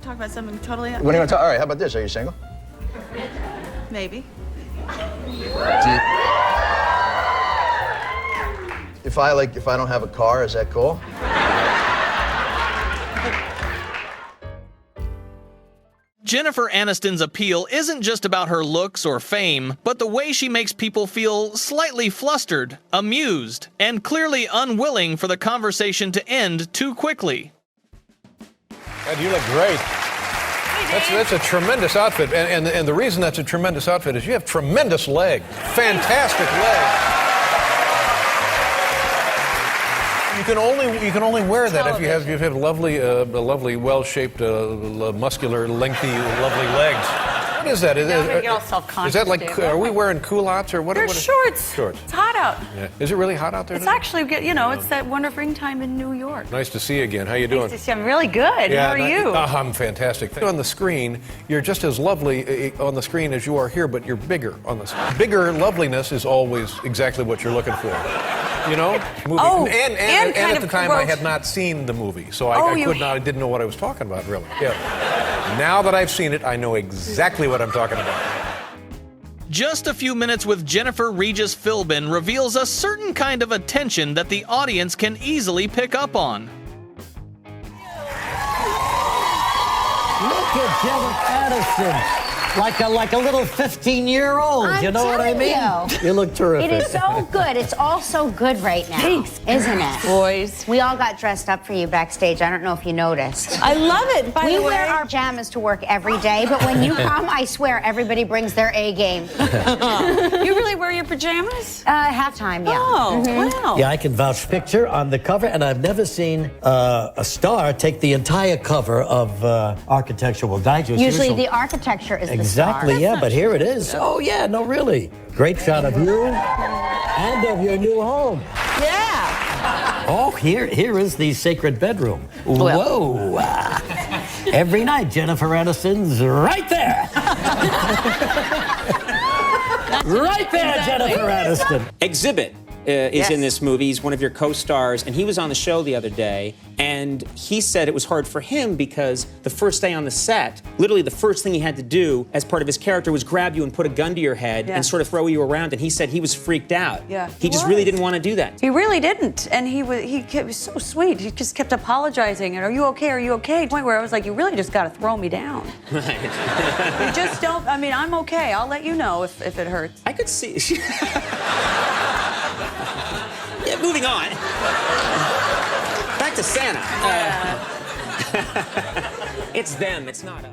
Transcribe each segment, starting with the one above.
talk about something totally... When do you want to talk? All right, how about this? Are you single? Maybe. If I don't have a car, is that cool? Jennifer Aniston's appeal isn't just about her looks or fame, but the way she makes people feel slightly flustered, amused, and clearly unwilling for the conversation to end too quickly. Ed, you look great. That's a tremendous outfit, and the reason that's a tremendous outfit is you have tremendous legs, fantastic legs. You can only wear that if you have lovely, well-shaped, muscular, lengthy, lovely legs. What is that? Get all self-conscious. Is that like? Are we wearing culottes or what? They're shorts. Shorts. It's hot out. Yeah. Is it really hot out there It's today? actually, you know, it's that wonderful springtime in New York. Nice to see you again. How you doing? Nice to see you. I'm really good. How are you? I'm fantastic. On the screen, you're just as lovely on the screen as you are here, but you're bigger on the screen. Bigger loveliness is always exactly what you're looking for. You know? Movie. Oh, and at the time I had not seen the movie, so I didn't know what I was talking about, really. Yeah. Now that I've seen it, I know exactly what I'm talking about. Just a few minutes with Jennifer Regis Philbin reveals a certain kind of attention that the audience can easily pick up on. Look at Jennifer Aniston. Like a little 15-year-old, you know what I mean? You look terrific. It is so good. It's all so good right now. Thanks. Isn't it? Boys. We all got dressed up for you backstage. I don't know if you noticed. I love it, by the way. We wear our pajamas to work every day, but when you come, I swear, everybody brings their A game. You really wear your pajamas? Halftime, yeah. Oh, wow. Yeah, I can vouch. Picture on the cover, and I've never seen a star take the entire cover of Architectural Digest. Usually the architecture is the Exactly, star. yeah, but here it is. Oh, yeah, no, really. Great shot of you and of your new home. Yeah. Oh, here is the sacred bedroom. Whoa. Every night, Jennifer Aniston's right there. Right there, Jennifer Aniston. Exhibit is in this movie. He's one of your co-stars, and he was on the show the other day, and he said it was hard for him because the first day on the set, literally the first thing he had to do as part of his character was grab you and put a gun to your head and sort of throw you around, and he said he was freaked out. Yeah. He just really didn't want to do that. He really didn't, and he was so sweet. He just kept apologizing, and are you okay, are you okay? To the point where I was like, you really just got to throw me down. Right. You just don't, I mean, I'm okay. I'll let you know if it hurts. I could see. Yeah, moving on. Back to Santa. It's them, it's not us.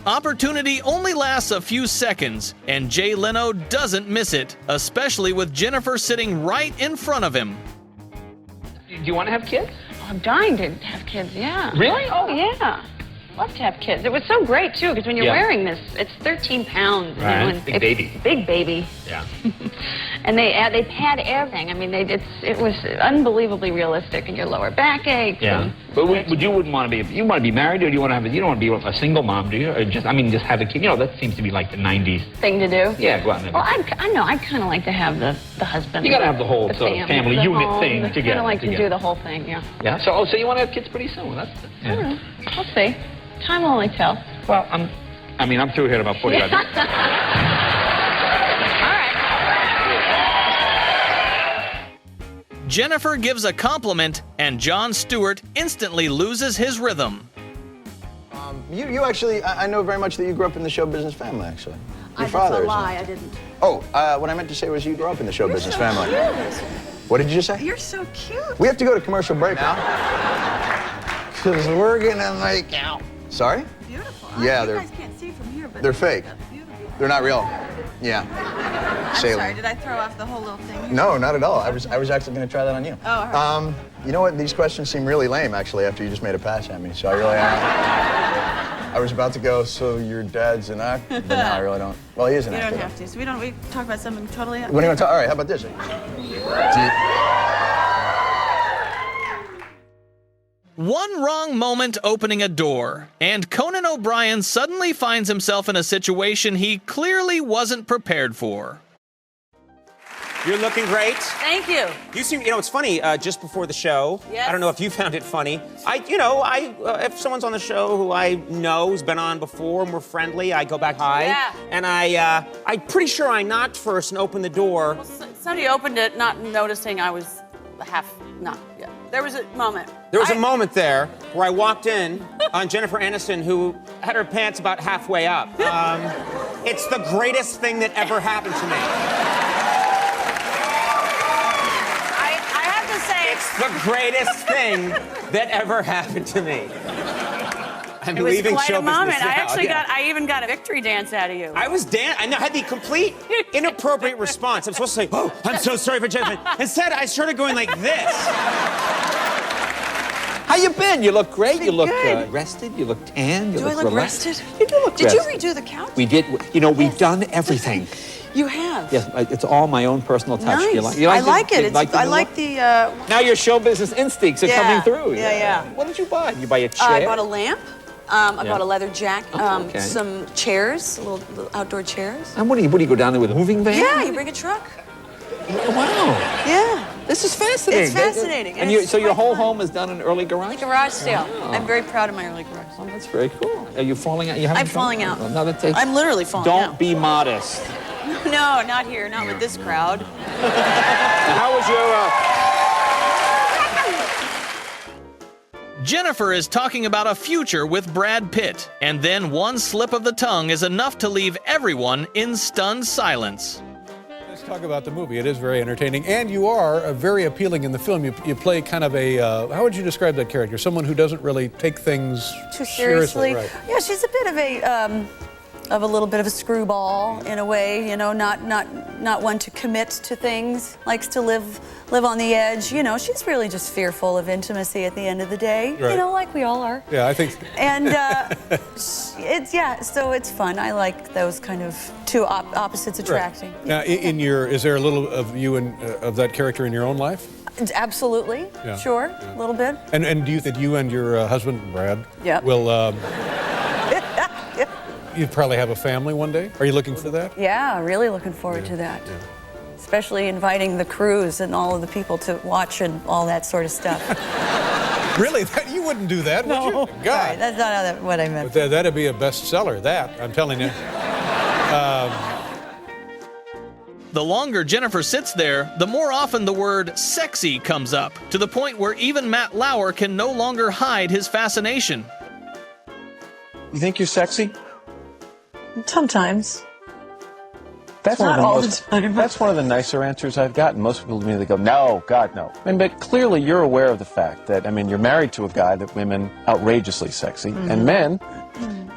Opportunity only lasts a few seconds, and Jay Leno doesn't miss it, especially with Jennifer sitting right in front of him. Do you want to have kids? Oh, I'm dying to have kids, yeah. Really? Oh, yeah. Love to have kids. It was so great, too, because when you're wearing this, it's 13 pounds. Right. You know, Big baby. Big baby. Yeah. And they pad everything. I mean, it was unbelievably realistic, and your lower back aches. Yeah. But you wouldn't want to be, you want to be married, or do you want to have, you don't want to be a single mom, do you? Or just have a kid. You know, that seems to be like the 90s. Thing to do? Yeah, go out and have Well, I know. I kind of like to have the husband. You got to have the whole sort of family unit home, thing together. Kind of like to do the whole thing, yeah. Yeah. So you want to have kids pretty soon? That's. Yeah. I don't know. We'll see. Time will only tell. Well, I'm through here in about 45 minutes. All right. Jennifer gives a compliment, and Jon Stewart instantly loses his rhythm. You actually, I know very much that you grew up in the show business family, actually. Your father. That's a lie. I didn't. Oh, what I meant to say was you grew up in the show business family. What did you just say? You're so cute. We have to go to commercial break now. Because we're gonna make out. Sorry? Beautiful. Yeah, you they're. guys can't see from here, but They're fake. beautiful. They're not real. Yeah. I'm Saline. sorry. Did I throw off the whole little thing here? No, not at all. I was actually gonna try that on you. Oh, all right. You know what? These questions seem really lame, actually, after you just made a pass at me. So I really. I was about to go. So your dad's an actor, but now I really don't. Well, he is an You actor. don't have to. So we talk about something totally. When do you want to talk? All right. How about this? One wrong moment opening a door, and Conan O'Brien suddenly finds himself in a situation he clearly wasn't prepared for. You're looking great. Thank you. You seem, it's funny, just before the show, Yes. I don't know if you found it funny. If someone's on the show who I know who's been on before and we're friendly, I go back hi. Yeah. And I'm pretty sure I knocked first and opened the door. Somebody opened it, not noticing I was yeah. There was a moment. There was a moment there where I walked in on Jennifer Aniston, who had her pants about halfway up. It's the greatest thing that ever happened to me. I have to say, It's the greatest thing that ever happened to me. I'm it was leaving quite show a moment. business now. I even got a victory dance out of you. I had the complete inappropriate response. I'm supposed to say, "Oh, I'm so sorry for Jennifer." Instead, I started going like this. How you been? You look great. You look good. rested. You look tan. You Do I look look relaxed. rested? You do look Did you rested. redo the couch? We did. We've done everything. You have? Yes, it's all my own personal touch. Nice. You I like it. the I new like look? the... Now your show business instincts are coming through. Yeah. What did you buy? You buy a chair? I bought a lamp. I bought a leather jacket. Okay. Some chairs, little outdoor chairs. And what do you go down there with a moving van? Yeah, you bring a truck. Wow. Yeah. This is fascinating. It's fascinating. And so your whole home is done in early garage? Garage sale. Oh. I'm very proud of my early garage sale. Oh, that's very cool. Are you falling out? I'm falling out. No, that takes... I'm literally falling Don't out. be modest. No, not here. Not with this crowd. How was your... Jennifer is talking about a future with Brad Pitt, and then one slip of the tongue is enough to leave everyone in stunned silence. Let's talk about the movie. It is very entertaining, and you are very appealing in the film. You play kind of a, how would you describe that character? Someone who doesn't really take things Too seriously. Right. Yeah, she's a bit of a little bit of a screwball in a way, not one to commit to things, likes to live on the edge. She's really just fearful of intimacy at the end of the day, Right. like we all are. Yeah, I think... And so it's fun. I like those kind of two opposites attracting. Right. Now, is there a little of you and of that character in your own life? Absolutely, Yeah. Sure, a little bit. And do you think you and your husband, Brad, Yep. will... You probably have a family one day? Are you looking for that? Yeah, really looking forward to that. Yeah. Especially inviting the crews and all of the people to watch and all that sort of stuff. Really? You wouldn't do that, would you? God. Sorry, that's not what I meant. But that'd be a bestseller, I'm telling you. The longer Jennifer sits there, the more often the word sexy comes up, to the point where even Matt Lauer can no longer hide his fascination. You think you're sexy? Sometimes. That's Not all the time. That's one of the nicer answers I've gotten. Most people to me, they go, no, God, no. But clearly you're aware of the fact that, you're married to a guy that women outrageously sexy, and men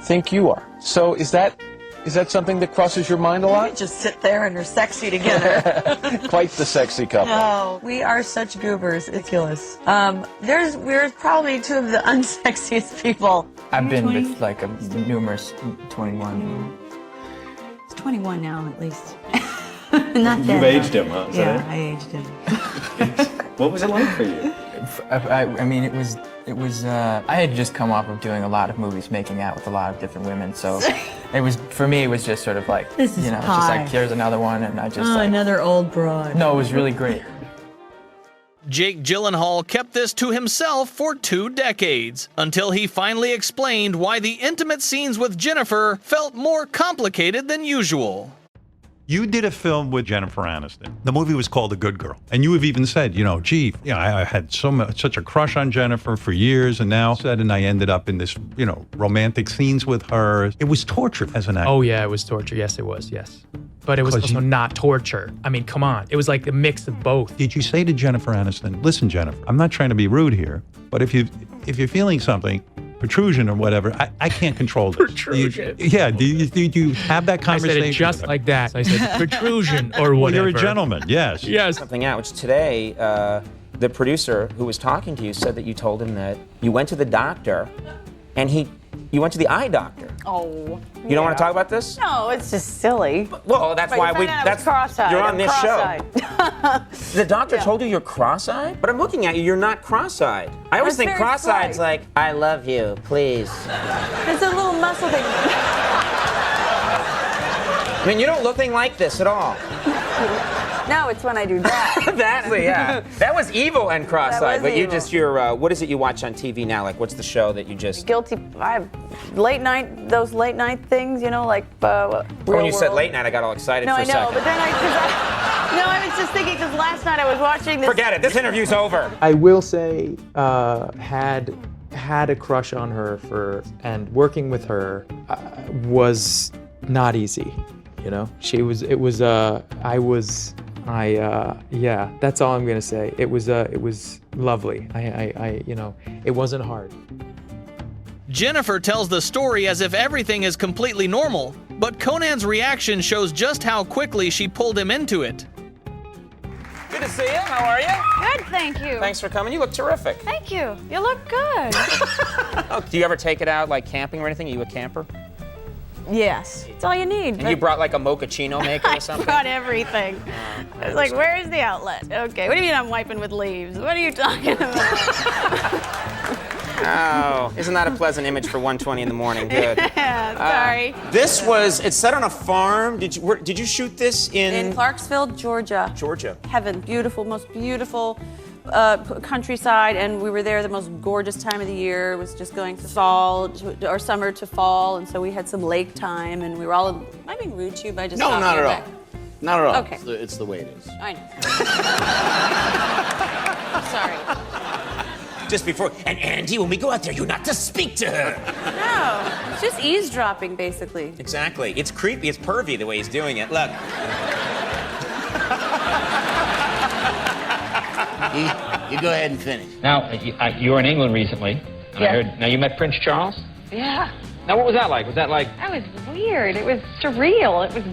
think you are. So is that something that crosses your mind a lot? We just sit there and are sexy together. Quite the sexy couple. No, we are such goobers. It's ridiculous. We're probably two of the unsexiest people. I've been with like numerous 21. It's 21 now, at least. Not that. You've aged him, huh? Yeah, I aged him. What was it like for you? I mean, it was. I had just come off of doing a lot of movies, making out with a lot of different women. So, for me, it was just sort of like, This is just pie. like here's another one, and I just Another old broad. No, it was really great. Jake Gyllenhaal kept this to himself for 2 decades, until he finally explained why the intimate scenes with Jennifer felt more complicated than usual. You did a film with Jennifer Aniston. The movie was called The Good Girl. And you have even said, I had such a crush on Jennifer for years, and now and I ended up in this, romantic scenes with her. It was torture as an actor. Oh yeah, it was torture. Yes, it was, yes. But it was also not torture. I mean, come on. It was like a mix of both. Did you say to Jennifer Aniston, listen, Jennifer, I'm not trying to be rude here, but if you're feeling something, protrusion or whatever, I can't control this. Protrusion. Do you have that conversation? I said it just like that. I said protrusion or whatever. Well, you're a gentleman, yes. Yes. Something out, which today, the producer who was talking to you said that you told him that you went to the doctor and you went to the eye doctor. Oh. You don't want to talk about this? No, it's just silly. Well, that's why that's cross-eyed. you're on I'm this cross-eyed. show. The doctor told you you're cross-eyed? But I'm looking at you, you're not cross-eyed. I always think very cross-eyed's slight. like, I love you, please. It's a little muscle thing. I mean, you don't look anything like this at all. No, it's when I do that. Yeah. That was evil and cross-eyed. But evil. you're, what is it you watch on TV now? Like, what's the show that you just... Guilty. I have those late night things, you know, like When you said late night, I got all excited No, for I a know, second. but then I was just thinking, because last night I was watching this. Forget it. This interview's over. I will say, had a crush on her and working with her was not easy. You know, yeah, that's all I'm gonna say. It was lovely. It wasn't hard. Jennifer tells the story as if everything is completely normal, but Conan's reaction shows just how quickly she pulled him into it. Good to see you. How are you? Good, thank you. Thanks for coming. You look terrific. Thank you. You look good. Do you ever take it out like camping or anything? Are you a camper? Yes, that's all you need. And you brought like a mochaccino maker or something? I brought everything. I was like, where's the outlet? Okay, what do you mean I'm wiping with leaves? What are you talking about? Oh, isn't that a pleasant image for 1:20 in the morning? Good. Sorry. It's set on a farm. Did you shoot this In Clarksville, Georgia. Georgia. Heaven, beautiful, most beautiful countryside, and we were there the most gorgeous time of the year. It was just going from fall or summer to fall, and so we had some lake time, and we were all. Am I being rude to you by just No, talking not at all. back? Not at all. Okay. It's the way it is. I know. Sorry. Just before, and Andy, when we go out there, you're not to speak to her. No, it's just eavesdropping, basically. Exactly. It's creepy. It's pervy the way he's doing it. Look. You go ahead and finish. Now, you were in England recently, and I heard. Now, you met Prince Charles? Yeah. Now, what was that like? Was that like? That was weird. It was surreal. It was,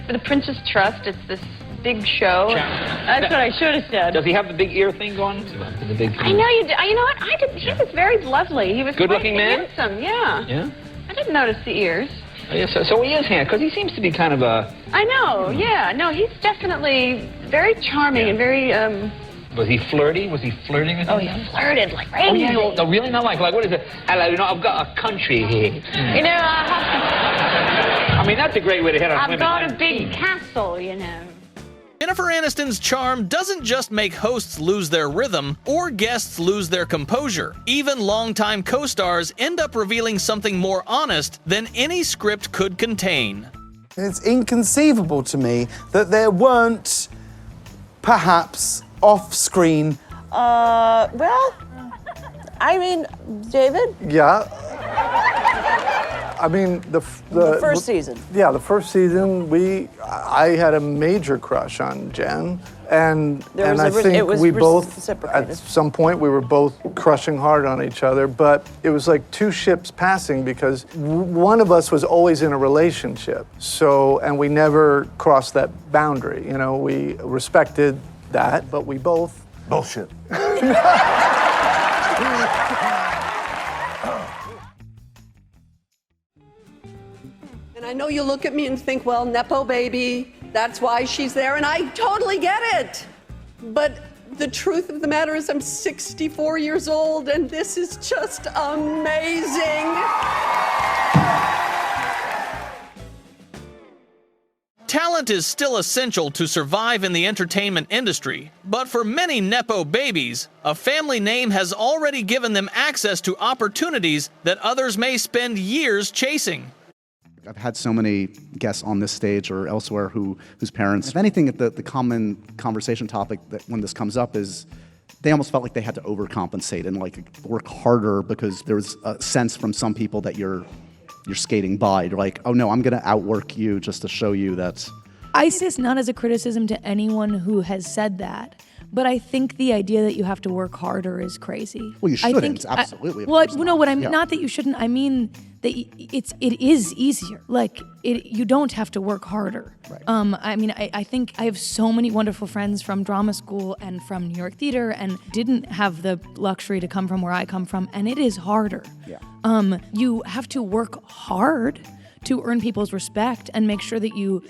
the Prince's Trust. It's this big show. That's what I should have said. Does he have the big ear thing going? The big thing? I know you. You know what? I did. He was very lovely. He was Good-looking quite man? handsome. Yeah. Yeah. I didn't notice the ears. Oh, yeah, so he is handsome, because he seems to be kind of a... I know. Yeah. No, he's definitely very charming and very. Was he flirty? Was he flirting with you? Oh, he flirted like crazy. Oh, yeah, no, really? Not like what is it? Hello, I've got a country here. You know, I mean, that's a great way to hit on I've women. got a big castle, you know. Jennifer Aniston's charm doesn't just make hosts lose their rhythm or guests lose their composure. Even longtime co-stars end up revealing something more honest than any script could contain. It's inconceivable to me that there weren't, perhaps, off-screen... Well, I mean, David? Yeah. I mean, the first season. Yeah, the first season, I had a major crush on Jen, and I think we both, at some point, we were both crushing hard on each other, but it was like two ships passing because one of us was always in a relationship, and we never crossed that boundary, you know, we respected that, but we both... Bullshit. And I know you look at me and think, well, Nepo baby, that's why she's there, and I totally get it. But the truth of the matter is I'm 64 years old, and this is just amazing. Talent is still essential to survive in the entertainment industry, but for many Nepo babies, a family name has already given them access to opportunities that others may spend years chasing. I've had so many guests on this stage or elsewhere whose parents, if anything, the common conversation topic that when this comes up is they almost felt like they had to overcompensate and like work harder because there was a sense from some people that you're skating by. You're like, oh no, I'm gonna outwork you just to show you that. I say this not as a criticism to anyone who has said that, but I think the idea that you have to work harder is crazy. Well, you shouldn't, absolutely. Not that you shouldn't. I mean that it is easier. Like you don't have to work harder. Right. I mean, I think I have so many wonderful friends from drama school and from New York theater, and didn't have the luxury to come from where I come from, and it is harder. Yeah. You have to work hard to earn people's respect and make sure that you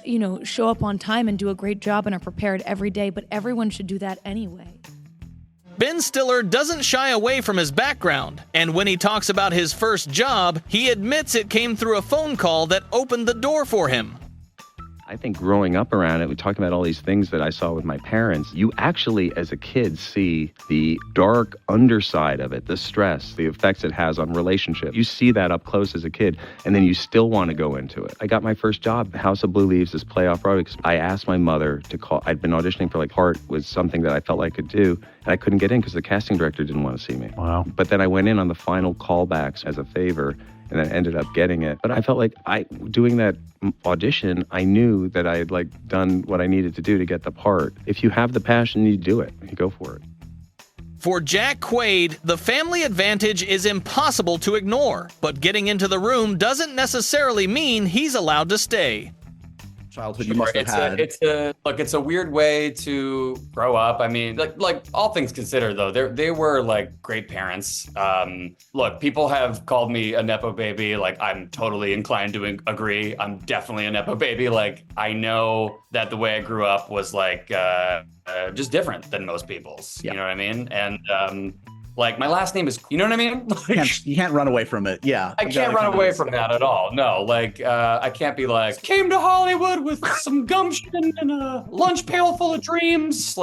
show up on time and do a great job and are prepared every day, but everyone should do that anyway. Ben Stiller doesn't shy away from his background, and when he talks about his first job, he admits it came through a phone call that opened the door for him. I think growing up around it, we talked about all these things that I saw with my parents. You actually, as a kid, see the dark underside of it, the stress, the effects it has on relationships. You see that up close as a kid, and then you still want to go into it. I got my first job, House of Blue Leaves, this play off-Broadway. I asked my mother to call. I'd been auditioning for part was something that I felt I could do, and I couldn't get in because the casting director didn't want to see me. Wow. But then I went in on the final callbacks as a favor, and then ended up getting it. But I felt like doing that audition, I knew that I had done what I needed to do to get the part. If you have the passion, you do it. You go for it. For Jack Quaid, the family advantage is impossible to ignore, but getting into the room doesn't necessarily mean he's allowed to stay. Childhood you must have had. It's a weird way to grow up. I mean, like all things considered, though, they were great parents. Look, people have called me a Nepo baby. I'm totally inclined to agree. I'm definitely a Nepo baby. I know that the way I grew up was just different than most people's. You know what I mean? And my last name is, you know what I mean? You can't run away from it. Yeah. I can't run away from that at all. No, I can't be came to Hollywood with some gumption and a lunch pail full of dreams.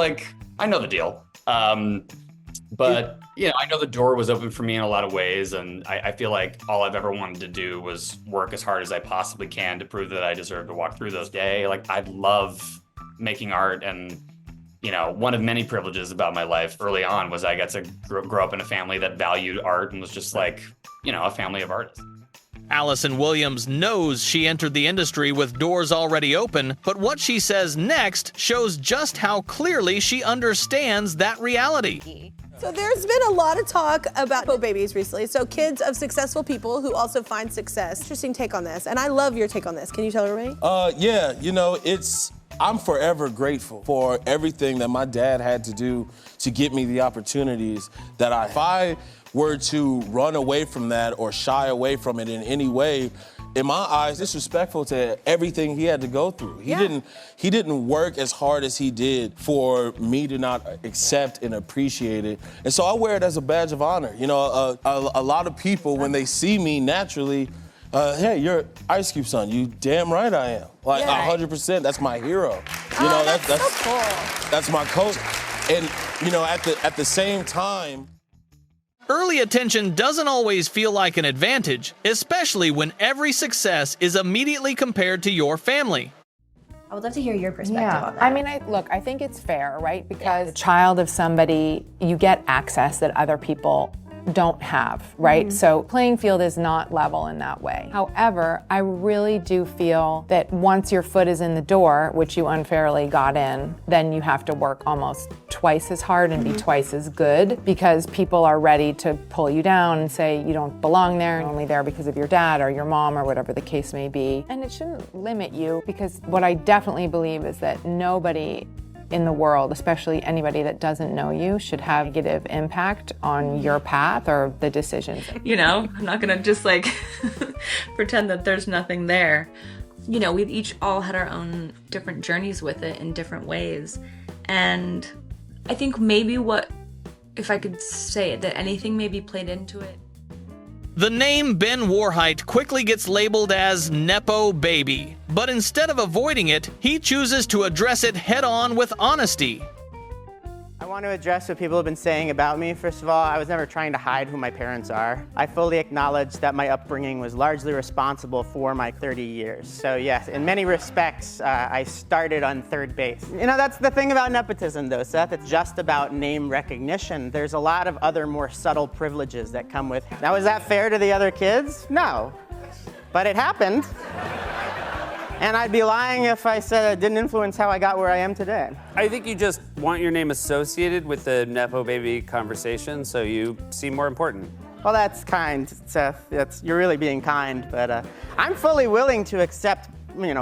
I know the deal. But, I know the door was open for me in a lot of ways. And I feel like all I've ever wanted to do was work as hard as I possibly can to prove that I deserve to walk through those days. I love making art, and one of many privileges about my life early on was I got to grow up in a family that valued art and was just a family of artists. Allison Williams knows she entered the industry with doors already open, but what she says next shows just how clearly she understands that reality. So there's been a lot of talk about Nepo babies recently. So kids of successful people who also find success. Interesting take on this. And I love your take on this. Can you tell everybody? Yeah, I'm forever grateful for everything that my dad had to do to get me the opportunities that if I were to run away from that or shy away from it in any way, in my eyes, disrespectful to everything he had to go through. He didn't work as hard as he did for me to not accept and appreciate it. And so I wear it as a badge of honor. A lot of people, when they see me naturally, hey, you're Ice Cube's son. You damn right I am. 100%. That's my hero. That's so cool. That's my coach. And at the same time, early attention doesn't always feel like an advantage, especially when every success is immediately compared to your family. I would love to hear your perspective on that. I mean, I think it's fair, right? Because a child of somebody, you get access that other people don't have, right? Mhm. So playing field is not level in that way. However, I really do feel that once your foot is in the door, which you unfairly got in, then you have to work almost twice as hard and be twice as good, because people are ready to pull you down and say you don't belong there, you're only there because of your dad or your mom or whatever the case may be. And it shouldn't limit you, because what I definitely believe is that nobody in the world, especially anybody that doesn't know you, should have negative impact on your path or the decisions. I'm not gonna just pretend that there's nothing there. We've each all had our own different journeys with it in different ways. And I think maybe if I could say it, that anything maybe played into it. The name Ben Warheit quickly gets labeled as Nepo Baby, but instead of avoiding it, he chooses to address it head-on with honesty. I want to address what people have been saying about me. First of all, I was never trying to hide who my parents are. I fully acknowledge that my upbringing was largely responsible for my 30 years. So yes, in many respects, I started on third base. That's the thing about nepotism though, Seth. It's just about name recognition. There's a lot of other more subtle privileges that come with it. Now, is that fair to the other kids? No, but it happened. And I'd be lying if I said it didn't influence how I got where I am today. I think you just want your name associated with the Nepo baby conversation, so you seem more important. Well, that's kind, Seth. You're really being kind, but I'm fully willing to accept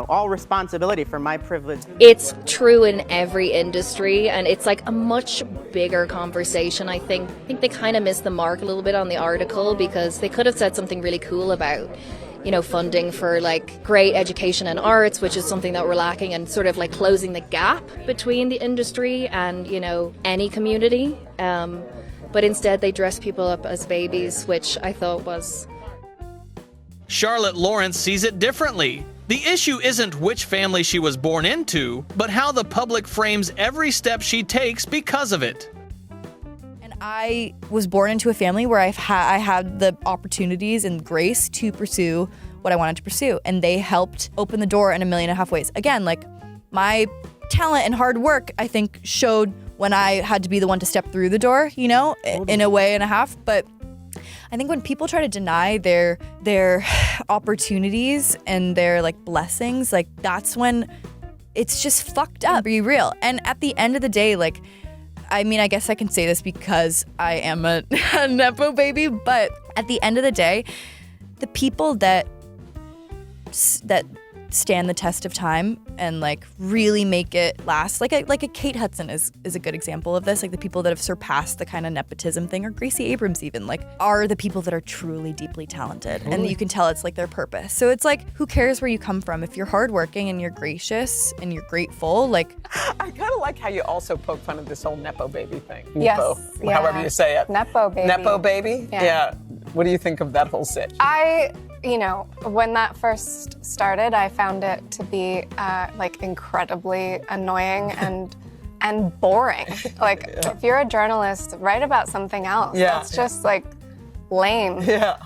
all responsibility for my privilege. It's true in every industry, and it's a much bigger conversation, I think. I think they kind of missed the mark a little bit on the article, because they could have said something really cool about funding for great education and arts, which is something that we're lacking, and sort of closing the gap between the industry and, any community. But instead they dress people up as babies, which I thought was... Charlotte Lawrence sees it differently. The issue isn't which family she was born into, but how the public frames every step she takes because of it. And I was born into a family where I had the opportunities and grace to pursue what I wanted to pursue, and they helped open the door in 1.5 million ways. Again, like, my talent and hard work, I think, showed when I had to be the one to step through the door, you know, in a way and a half. But I think when people try to deny their opportunities and their like blessings, like, that's when it's just fucked up. Be real. And at the end of the day, like, I mean, I guess I can say this because I am a Nepo baby, but at the end of the day, the people that stand the test of time and like really make it last, like a Kate Hudson is a good example of this. Like, the people that have surpassed the kind of nepotism thing, or Gracie Abrams even, like, are the people that are truly deeply talented. Totally. And you can tell it's like their purpose. So it's like, who cares where you come from? If you're hardworking and you're gracious and you're grateful, like. I kind of like how you also poke fun of this whole Nepo baby thing. Yes, Nepo, however you say it. Nepo baby. Nepo baby? Yeah. What do you think of that whole sit? You know, when that first started, I found it to be like incredibly annoying and boring. Like, if you're a journalist, write about something else. Yeah. That's just like lame. Yeah.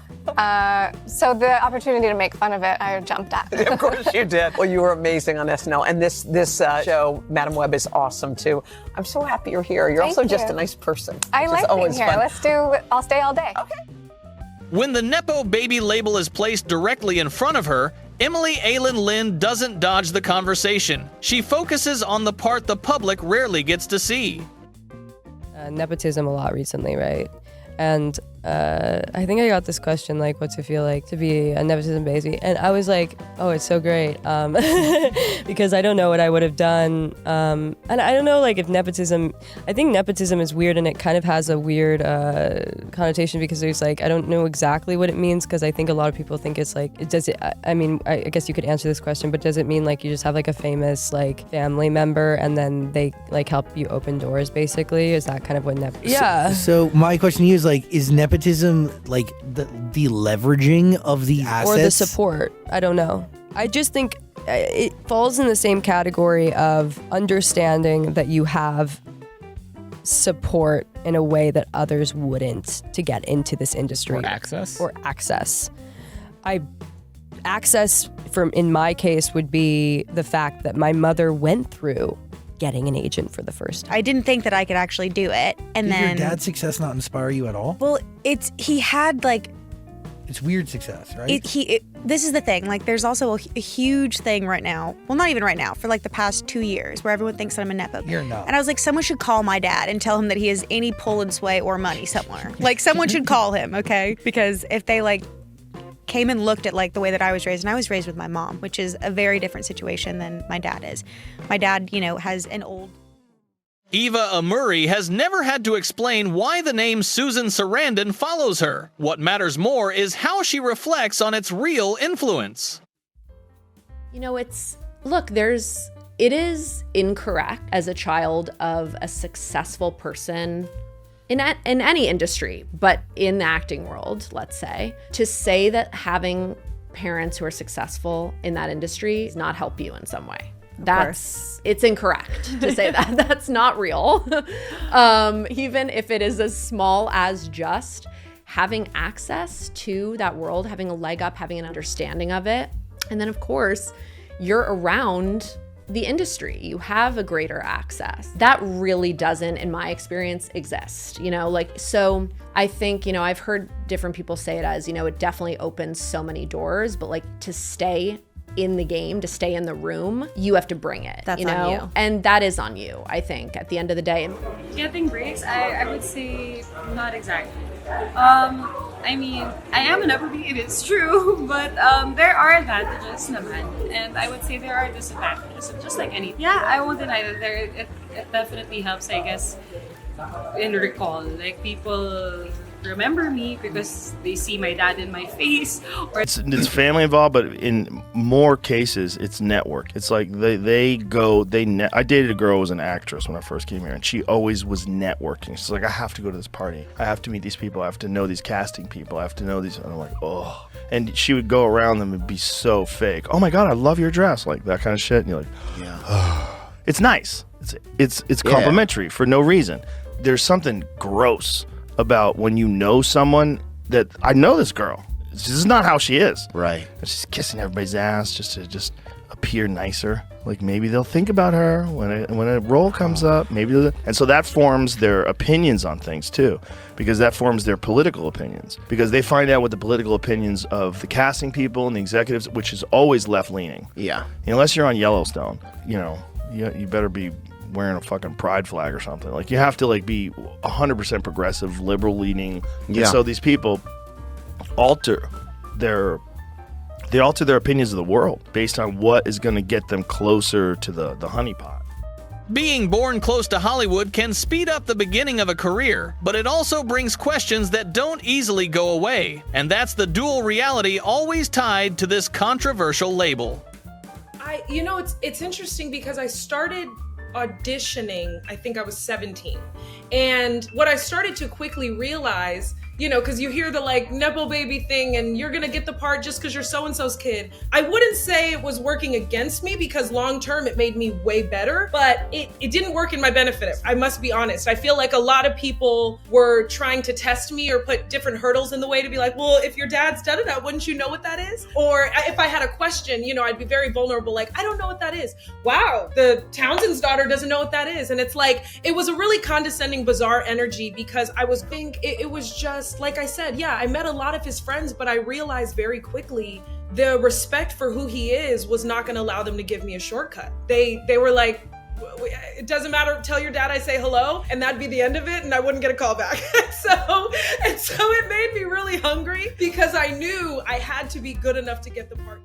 So the opportunity to make fun of it, I jumped at. Of course you did. Well, you were amazing on SNL, and this show, Madam Web, is awesome too. I'm so happy you're here. You're also just a nice person. I like being always here. Fun. I'll stay all day. Okay. When the Nepo baby label is placed directly in front of her, Emily Aylin Lynn doesn't dodge the conversation. She focuses on the part the public rarely gets to see. Nepotism a lot recently, right? And I think I got this question, like, what's it feel like to be a nepotism baby? And I was like, oh, it's so great. Because I don't know what I would have done. And I don't know, like, if nepotism, I think nepotism is weird, and it kind of has a weird connotation, because there's like, I don't know exactly what it means, because I think a lot of people think it's like, I guess you could answer this question, but does it mean like you just have like a famous like family member and then they like help you open doors, basically? Is that kind of what nepotism? Yeah. So my question to you is, like, is nepotism like the leveraging of the assets? Or the support? I don't know. I just think it falls in the same category of understanding that you have support in a way that others wouldn't to get into this industry. Or access. Access in my case would be the fact that my mother went through getting an agent for the first time. I didn't think that I could actually do it. And Did then your dad's success not inspire you at all? Well, he had like, it's weird success, right? This is the thing. Like, there's also a huge thing right now. Well, not even right now. For like the past 2 years, where everyone thinks that I'm a nepo. You're not. And I was like, someone should call my dad and tell him that he has any pull and sway or money somewhere. Like, someone should call him, okay? Because if they like came and looked at like the way that I was raised, and I was raised with my mom, which is a very different situation than my dad is. My dad, you know, has an old. Eva Amuri has never had to explain why the name Susan Sarandon follows her. What matters more is how she reflects on its real influence. You know, it is incorrect as a child of a successful person in any industry, but in the acting world, let's say, to say that having parents who are successful in that industry does not help you in some way. It's incorrect to say that. That's not real. Even if it is as small as just having access to that world, having a leg up, having an understanding of it. And then of course, you're around the industry, you have a greater access. That really doesn't, in my experience, exist. You know, like, so I think, you know, I've heard different people say it as, you know, it definitely opens so many doors, but like to stay in the game, to stay in the room, you have to bring it. That's you know? on you. And that is on you, I think, at the end of the day. Getting breaks, I would say not exactly. I mean, I am an upper B, it is true, but there are advantages naman, and I would say there are disadvantages, just like anything. Yeah, I won't deny that it definitely helps, I guess, in recall. Like, people remember me because they see my dad in my face. Or It's family involved, but in more cases, it's network. It's like I dated a girl who was an actress when I first came here, and she always was networking. She's like, I have to go to this party. I have to meet these people. I have to know these casting people. I have to know these. And I'm like, oh. And she would go around them and be so fake. Oh my God, I love your dress. Like that kind of shit. And you're like, yeah. Oh. It's nice. It's complimentary for no reason. There's something gross about when you know someone that I know this girl. This is not how she is. Right. And she's kissing everybody's ass just to appear nicer. Like maybe they'll think about her when a role comes up. And so that forms their opinions on things too, because that forms their political opinions. Because they find out what the political opinions of the casting people and the executives, which is always left leaning. Yeah. Unless you're on Yellowstone, you better be wearing a fucking pride flag or something. Like you have to be 100% progressive, liberal leaning. Yeah. And so these people alter their opinions of the world based on what is going to get them closer to the honeypot. Being born close to Hollywood can speed up the beginning of a career, but it also brings questions that don't easily go away. And that's the dual reality always tied to this controversial label. It's interesting because I started auditioning, I think I was 17. And what I started to quickly realize, because you hear the Nepo baby thing and you're gonna get the part just because you're so-and-so's kid. I wouldn't say it was working against me because long-term it made me way better, but it didn't work in my benefit. I must be honest. I feel like a lot of people were trying to test me or put different hurdles in the way to be like, well, if your dad's da-da-da, wouldn't you know what that is? Or if I had a question, I'd be very vulnerable, I don't know what that is. Wow, the Townsend's daughter doesn't know what that is. And it's it was a really condescending, bizarre energy because I was it was just, like I said, yeah, I met a lot of his friends, but I realized very quickly the respect for who he is was not going to allow them to give me a shortcut. They were like, it doesn't matter, tell your dad I say hello, and that'd be the end of it, and I wouldn't get a call back. so it made me really hungry because I knew I had to be good enough to get the part.